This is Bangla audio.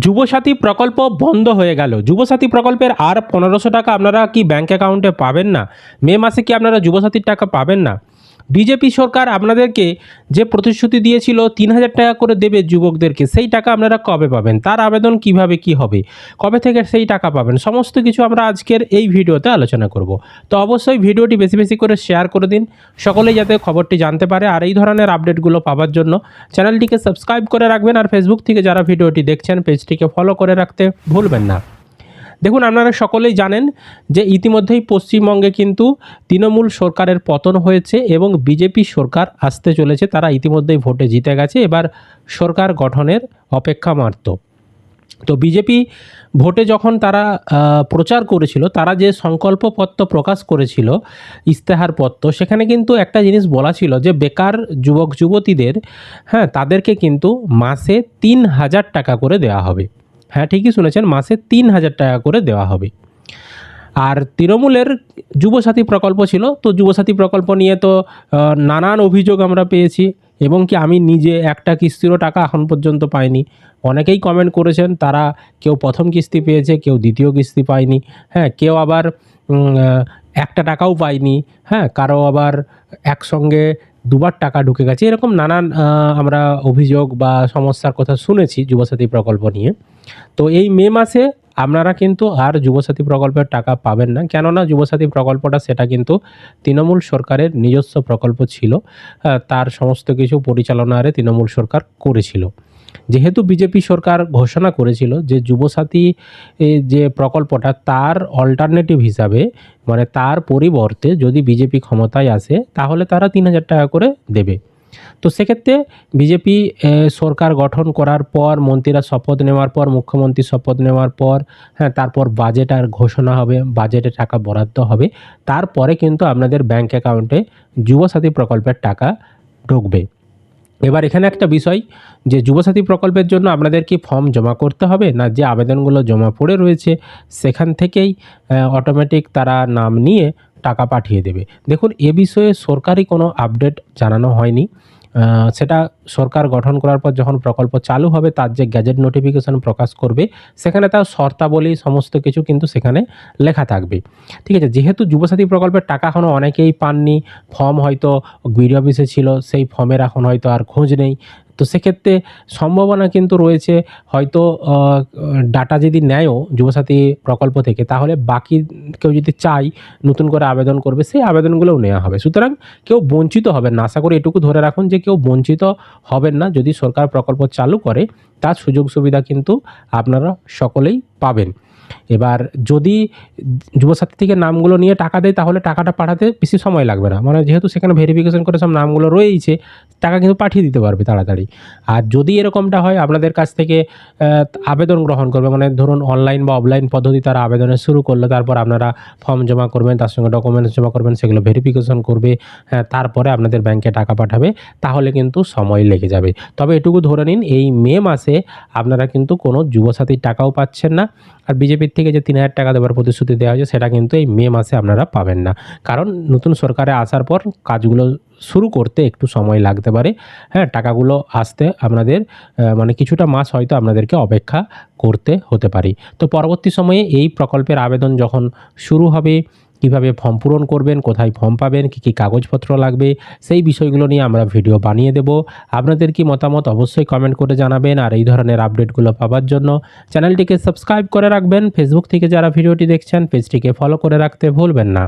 যুবসাথী প্রকল্প বন্ধ হয়ে গেল। যুবসাথী প্রকল্পের আর 1500 টাকা আপনারা কি ব্যাঙ্ক অ্যাকাউন্টে পাবেন না? মে মাসে কি আপনারা যুবসাথীর টাকা পাবেন না? বিজেপি সরকার আপনাদেরকে যে প্রতিশ্রুতি দিয়েছিল 3000 টাকা করে দেবে যুবকদেরকে, সেই টাকা আপনারা কবে পাবেন? তার আবেদন কিভাবে কি হবে? কবে থেকে সেই টাকা পাবেন? সমস্ত কিছু আমরা আজকের এই ভিডিওতে আলোচনা করব। তো অবশ্যই ভিডিওটি বেশি বেশি করে শেয়ার করে দিন, সকলেই যাতে খবরটি জানতে পারে। আর এই ধরনের আপডেটগুলো পাওয়ার জন্য চ্যানেলটিকে সাবস্ক্রাইব করে রাখবেন। আর ফেসবুক থেকে যারা ভিডিওটি দেখছেন পেজটিকে ফলো করে রাখতে ভুলবেন না। দেখুন, আপনারা সকলেই জানেন যে ইতিমধ্যেই পশ্চিমবঙ্গে কিন্তু তৃণমূল সরকারের পতন হয়েছে এবং বিজেপি সরকার আসতে চলেছে। তারা ইতিমধ্যেই ভোটে জিতে গেছে, এবার সরকার গঠনের অপেক্ষা মাত্র। তো বিজেপি ভোটে যখন তারা প্রচার করেছিল, তারা যে সংকল্পপত্র প্রকাশ করেছিল, ইস্তেহারপত্র, সেখানে কিন্তু একটা জিনিস বলা ছিল যে বেকার যুবক যুবতীদের, তাদেরকে কিন্তু মাসে 3000 টাকা করে দেওয়া হবে। হ্যাঁ, ঠিকই শুনেছেন, মাসে 3000 টাকা করে দেওয়া হবে। আর তৃণমূলের যুবসাথী প্রকল্প ছিল, তো যুবসাথী প্রকল্প নিয়ে তো নানান অভিযোগ আমরা পেয়েছি এবং কি আমি নিজে একটা কিস্তিরও টাকা এখন পর্যন্ত পাইনি। অনেকেই কমেন্ট করেছেন, তারা কেউ প্রথম কিস্তি পেয়েছে, কেউ দ্বিতীয় কিস্তি পায়নি, কেউ আবার একটা টাকাও পায়নি, কারো আবার একসঙ্গে দুবার টাকা ঢুকে গেছে। এরকম নানান আমরা অভিযোগ বা সমস্যার কথা শুনেছি যুবসাথী প্রকল্প নিয়ে। তো এই মে মাসে আপনারা কিন্তু আর যুবসাথী প্রকল্পের টাকা পাবেন না, কেননা যুবসাথী প্রকল্পটা সেটা কিন্তু তৃণমূল সরকারের নিজস্ব প্রকল্প ছিল। তার সমস্ত কিছু পরিচালনারে তৃণমূল সরকার করেছিল। যেহেতু বিজেপি সরকার ঘোষণা করেছিল যে যুবসাথী যে প্রকল্পটা, তার অল্টারনেটিভ হিসাবে, মানে তার পরিবর্তে যদি বিজেপি ক্ষমতায় আসে তাহলে তারা 3000 টাকা করে দেবে। তো সেক্ষেত্রে বিজেপি সরকার গঠন করার পর, মন্ত্রীরা শপথ নেওয়ার পর, মুখ্যমন্ত্রী শপথ নেওয়ার পর, তারপর বাজেট আর ঘোষণা হবে, বাজেটে টাকা বরাদ্দ হবে, তারপরে কিন্তু আপনাদের ব্যাঙ্ক অ্যাকাউন্টে যুবসাথী প্রকল্পের টাকা ঢুকবে। এবার এখানে একটা বিষয়, যে যুবসাথী প্রকল্পের জন্য আপনাদের কি ফর্ম জমা করতে হবে, না যে আবেদনগুলো জমা পড়ে রয়েছে সেখান থেকেই অটোমেটিক তারা নাম নিয়ে টাকা পাঠিয়ে দেবে? দেখুন, এ বিষয়ে সরকারি কোনো আপডেট জানানো হয়নি। সেটা সরকার গঠন করার পর যখন প্রকল্প চালু হবে, তার যে গ্যাজেট নোটিফিকেশন প্রকাশ করবে, সেখানে তার শর্তাবলী সমস্ত কিছু কিন্তু সেখানে লেখা থাকবে। ঠিক আছে, যেহেতু যুবসাথী প্রকল্পের টাকা এখনও অনেকেই পাননি, ফর্ম হয়তো বিডিও অফিসে ছিল, সেই ফর্মের এখন হয়তো আর খোঁজ নেই। তো সেক্ষেত্রে সম্ভাবনা কিন্তু রয়েছে, হয়তো ডাটা যদি নেয়ও যুবসাথী প্রকল্প থেকে, তাহলে বাকি কেউ যদি চায় নতুন করে আবেদন করবে, সেই আবেদনগুলোও নেওয়া হবে। সুতরাং কেউ বঞ্চিত হবেন না, আশা করি এটুকু ধরে রাখুন যে কেউ বঞ্চিত হবেন না। যদি সরকার প্রকল্প চালু করে, তার সুযোগ সুবিধা কিন্তু আপনারা সকলেই পাবেন। এবার যদি যুবসাথী থেকে নামগুলো নিয়ে টাকা দেয়, তাহলে টাকাটা পাঠাতে বেশি সময় লাগবে না, মানে যেহেতু সেখানে ভেরিফিকেশন করে সব নামগুলো রয়েইছে, টাকা কিন্তু পাঠিয়ে দিতে পারবে তাড়াতাড়ি। আর যদি এরকমটা হয়, আপনাদের কাছ থেকে আবেদন গ্রহণ করবে, মানে ধরুন অনলাইন বা অফলাইন পদ্ধতি তারা আবেদনের শুরু করলো, তারপর আপনারা ফর্ম জমা করবেন, তার সঙ্গে ডকুমেন্টস জমা করবেন, সেগুলো ভেরিফিকেশন করবে, তারপরে আপনাদের ব্যাংকে টাকা পাঠাবে, তাহলে কিন্তু সময় লেগে যাবে। তবে এটুকু ধরে নিন, এই মে মাসে আপনারা কিন্তু কোনো যুবসাথীর টাকাও পাচ্ছেন না। আর বিজেপির থেকে যে 3000 টাকা দেওয়ার প্রতিশ্রুতি দেওয়া হয়েছে, সেটা কিন্তু এই মে মাসে আপনারা পাবেন না, কারণ নতুন সরকারে আসার পর কাজগুলো শুরু করতে একটু সময় লাগতে পারে। টাকাগুলো আসতে আপনাদের মানে কিছুটা মাস হয়তো আপনাদেরকে অপেক্ষা করতে হতে পারে। তো পরবর্তী সময়ে এই প্রকল্পের আবেদন যখন শুরু হবে, কীভাবে ফর্ম পূরণ করবেন, কোথায় ফর্ম পাবেন, কী কী কাগজপত্র লাগবে, সেই বিষয়গুলো নিয়ে আমরা ভিডিও বানিয়ে দেব। আপনাদের কি মতামত অবশ্যই কমেন্ট করে জানাবেন। আর এই ধরনের আপডেটগুলো পাওয়ার জন্য চ্যানেলটিকে সাবস্ক্রাইব করে রাখবেন। ফেসবুক থেকে যারা ভিডিওটি দেখছেন পেজটিকে ফলো করে রাখতে ভুলবেন না।